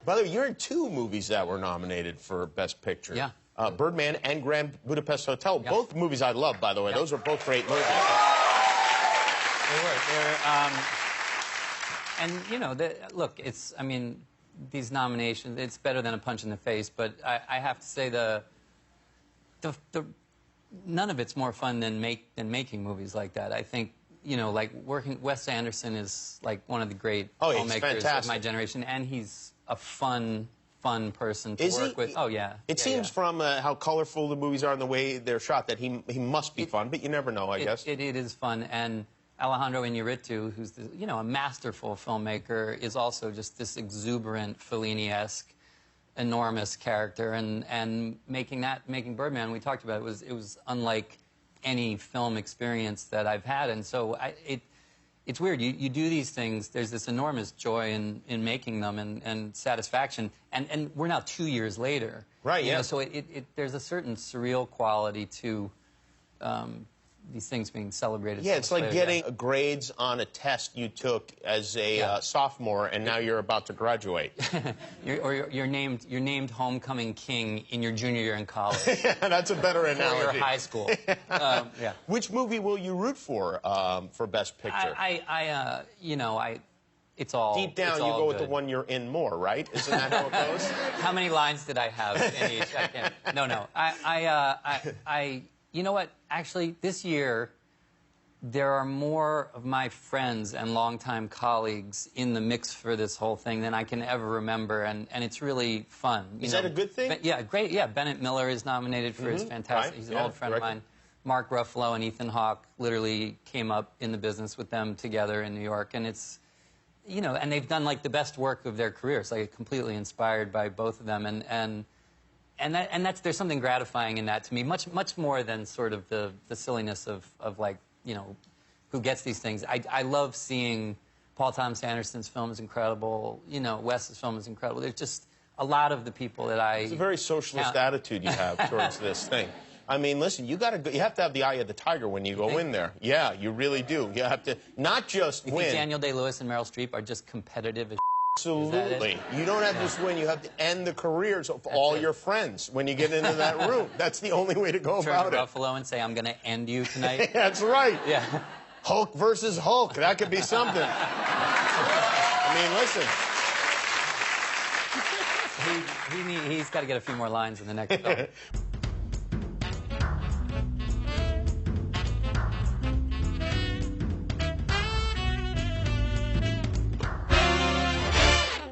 By the way, you're in 2 movies that were nominated for Best Picture. Yeah. Birdman and Grand Budapest Hotel. Yeah. Both movies I love, by the way. Yeah. Those are both great movies. They were. And, you know, look, I mean, these nominations, it's better than a punch in the face, but I have to say none of it's more fun than making movies like that. I think, you know, like Wes Anderson is like one of the great filmmakers of my generation, and he's a fun person to work with. Oh, yeah. It seems from how colorful the movies are and the way they're shot that he must be fun, but you never know, I guess. It is fun, and Alejandro Iñárritu, who's you know, a masterful filmmaker, is also just this exuberant Fellini-esque, enormous character, and making Birdman, we talked about it was unlike any film experience that I've had, and so it's weird. You do these things. There's this enormous joy in making them and satisfaction, and we're now 2 years later. Right. Yeah. Know, so there's a certain surreal quality to these things being celebrated. Yeah, it's like getting grades on a test you took as a sophomore, and now you're about to graduate. you're named homecoming king in your junior year in college. Yeah, that's a better analogy. Or your high school. Yeah. Which movie will you root for Best Picture? It's all deep down. You go with the one you're in more, right? Isn't that how it goes? How many lines did I have in each? I can't. No. You know what? Actually, this year, there are more of my friends and longtime colleagues in the mix for this whole thing than I can ever remember, and it's really fun. Is that a good thing? Yeah, great. Yeah, Bennett Miller is nominated for his fantastic. Right. He's an old friend of mine. Mark Ruffalo and Ethan Hawke literally came up in the business with them together in New York, and it's, you know, and they've done like the best work of their careers. Like, completely inspired by both of them, and there's something gratifying in that to me, much more than sort of the silliness of like, you know, who gets these things. I love seeing Paul Thomas Anderson's film is incredible. You know, Wes's film is incredible. There's just a lot of the people that It's a very socialist attitude you have towards this thing. I mean, listen, you have to have the eye of the tiger when you go in there. Yeah, you really do. You have to not just win. You think Daniel Day-Lewis and Meryl Streep are just competitive as Absolutely. You don't have to just win. You have to end the careers of all your friends when you get into that room. That's the only way to go about it. Ruffalo and say, I'm going to end you tonight. That's right. Yeah. Hulk versus Hulk. That could be something. I mean, listen. He's got to get a few more lines in the next film.